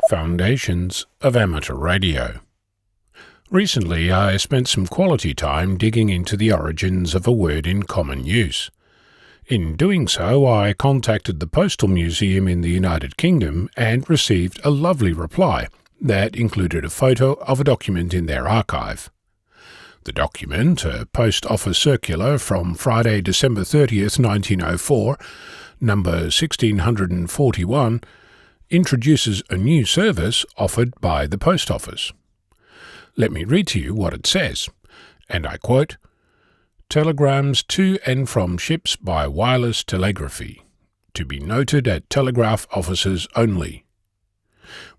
Foundations of Amateur Radio. Recently, I spent some quality time digging into the origins of a word in common use. In doing so, I contacted the Postal Museum in the United Kingdom and received a lovely reply that included a photo of a document in their archive. The document, a post office circular from Friday, December 30th, 1904, number 1641, introduces a new service offered by the post office. Let me read to you what it says, and I quote, "Telegrams to and from ships by wireless telegraphy, to be noted at telegraph offices only.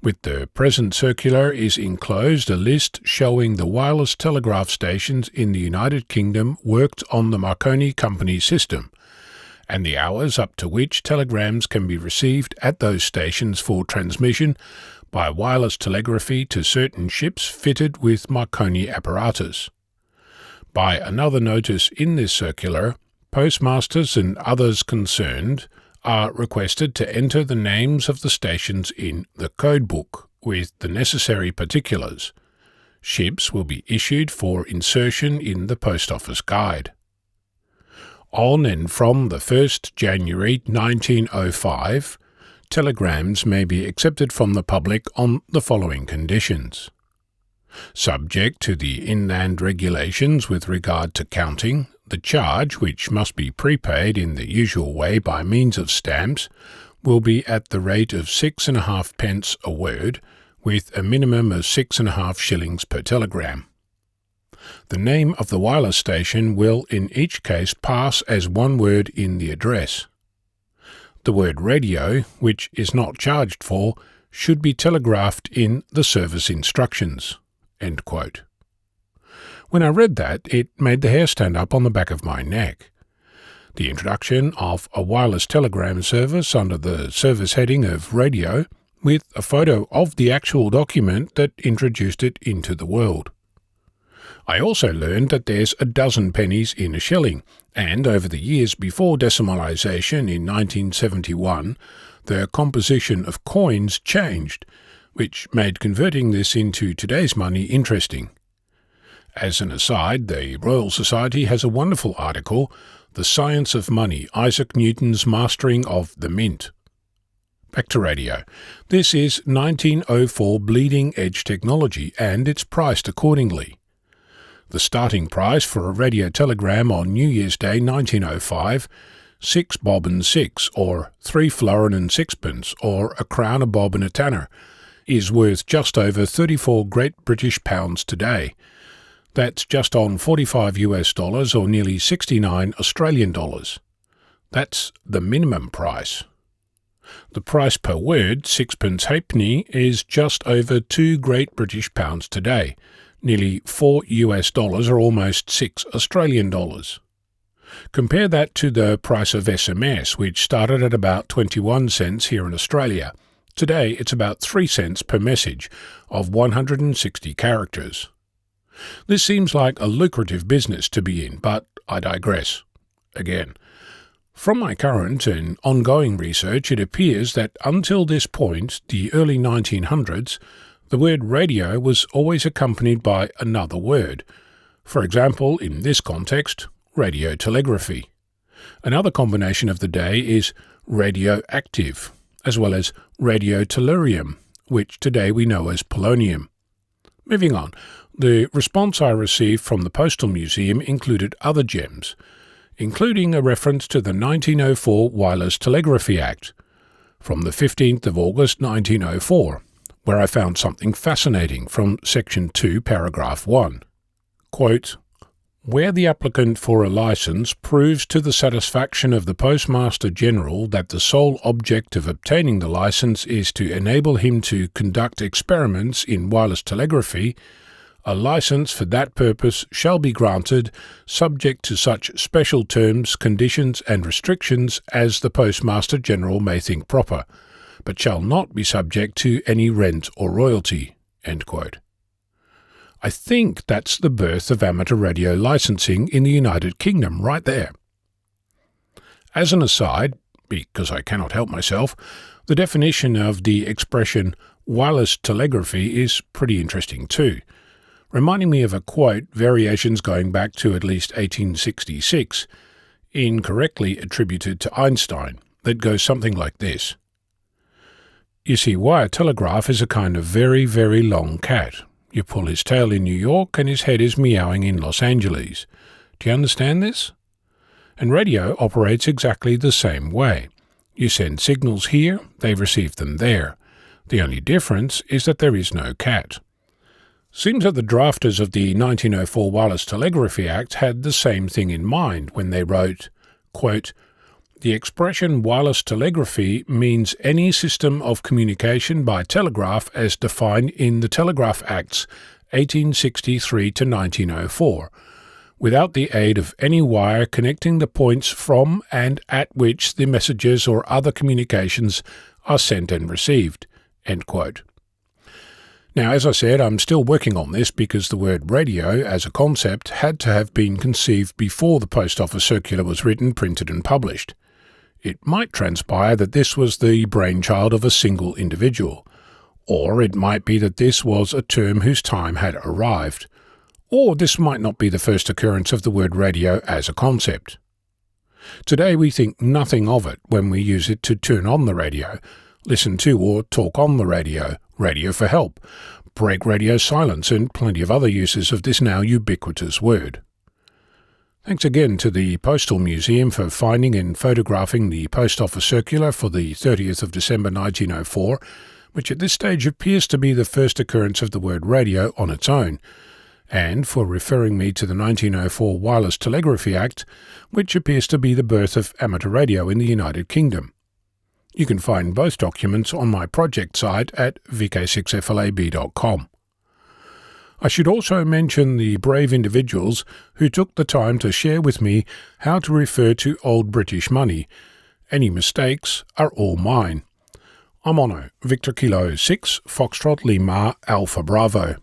With the present circular is enclosed a list showing the wireless telegraph stations in the United Kingdom worked on the Marconi Company system, and the hours up to which telegrams can be received at those stations for transmission by wireless telegraphy to certain ships fitted with Marconi apparatus. By another notice in this circular, postmasters and others concerned are requested to enter the names of the stations in the code book with the necessary particulars. Ships will be issued for insertion in the Post Office Guide. On and from the 1st January 1905, telegrams may be accepted from the public on the following conditions. Subject to the inland regulations with regard to counting, the charge, which must be prepaid in the usual way by means of stamps, will be at the rate of 6.5 pence a word, with a minimum of 6.5 shillings per telegram. The name of the wireless station will in each case pass as one word in the address. The word radio, which is not charged for, should be telegraphed in the service instructions." End quote. When I read that, it made the hair stand up on the back of my neck. The introduction of a wireless telegram service under the service heading of radio, with a photo of the actual document that introduced it into the world. I also learned that there's a dozen pennies in a shilling, and over the years before decimalisation in 1971, the composition of coins changed, which made converting this into today's money interesting. As an aside, the Royal Society has a wonderful article, The Science of Money, Isaac Newton's Mastering of the Mint. Back to radio. This is 1904 bleeding-edge technology, and it's priced accordingly. The starting price for a radio telegram on New Year's Day 1905, 6 bob and 6, or 3 florin and 6pence, or a crown a bob and a tanner, is worth just over 34 Great British pounds today. That's just on $45 or nearly 69 Australian dollars. That's the minimum price. The price per word, 6pence halfpenny, is just over 2 Great British pounds today, nearly $4 or almost 6 Australian dollars. Compare that to the price of SMS, which started at about 21 cents here in Australia. Today it's about 3 cents per message of 160 characters. This seems like a lucrative business to be in, but I digress. Again, from my current and ongoing research, it appears that until this point, the early 1900s, the word radio was always accompanied by another word. For example, in this context, radiotelegraphy. Another combination of the day is radioactive, as well as radiotellurium, which today we know as polonium. Moving on, the response I received from the Postal Museum included other gems, including a reference to the 1904 Wireless Telegraphy Act, from the 15th of August 1904, where I found something fascinating from Section 2, Paragraph 1. Quote, "Where the applicant for a licence proves to the satisfaction of the Postmaster General that the sole object of obtaining the licence is to enable him to conduct experiments in wireless telegraphy, a licence for that purpose shall be granted, subject to such special terms, conditions and restrictions as the Postmaster General may think proper, but shall not be subject to any rent or royalty." End quote. I think that's the birth of amateur radio licensing in the United Kingdom right there. As an aside, because I cannot help myself, the definition of the expression wireless telegraphy is pretty interesting too, reminding me of a quote, variations going back to at least 1866, incorrectly attributed to Einstein, that goes something like this. You see, wire telegraph is a kind of very, very long cat. You pull his tail in New York and his head is meowing in Los Angeles. Do you understand this? And radio operates exactly the same way. You send signals here, they receive them there. The only difference is that there is no cat. Seems that the drafters of the 1904 Wireless Telegraphy Act had the same thing in mind when they wrote, quote, "The expression wireless telegraphy means any system of communication by telegraph as defined in the Telegraph Acts 1863 to 1904, without the aid of any wire connecting the points from and at which the messages or other communications are sent and received." End quote. Now, as I said, I'm still working on this because the word radio as a concept had to have been conceived before the Post Office Circular was written, printed and published. It might transpire that this was the brainchild of a single individual, or it might be that this was a term whose time had arrived, or this might not be the first occurrence of the word radio as a concept. Today we think nothing of it when we use it to turn on the radio, listen to or talk on the radio, radio for help, break radio silence, and plenty of other uses of this now ubiquitous word. Thanks again to the Postal Museum for finding and photographing the Post Office Circular for the 30th of December 1904, which at this stage appears to be the first occurrence of the word radio on its own, and for referring me to the 1904 Wireless Telegraphy Act, which appears to be the birth of amateur radio in the United Kingdom. You can find both documents on my project site at vk6flab.com. I should also mention the brave individuals who took the time to share with me how to refer to Old British money. Any mistakes are all mine. I'm Ono, Victor Kilo 6, Foxtrot Lima, Alpha Bravo.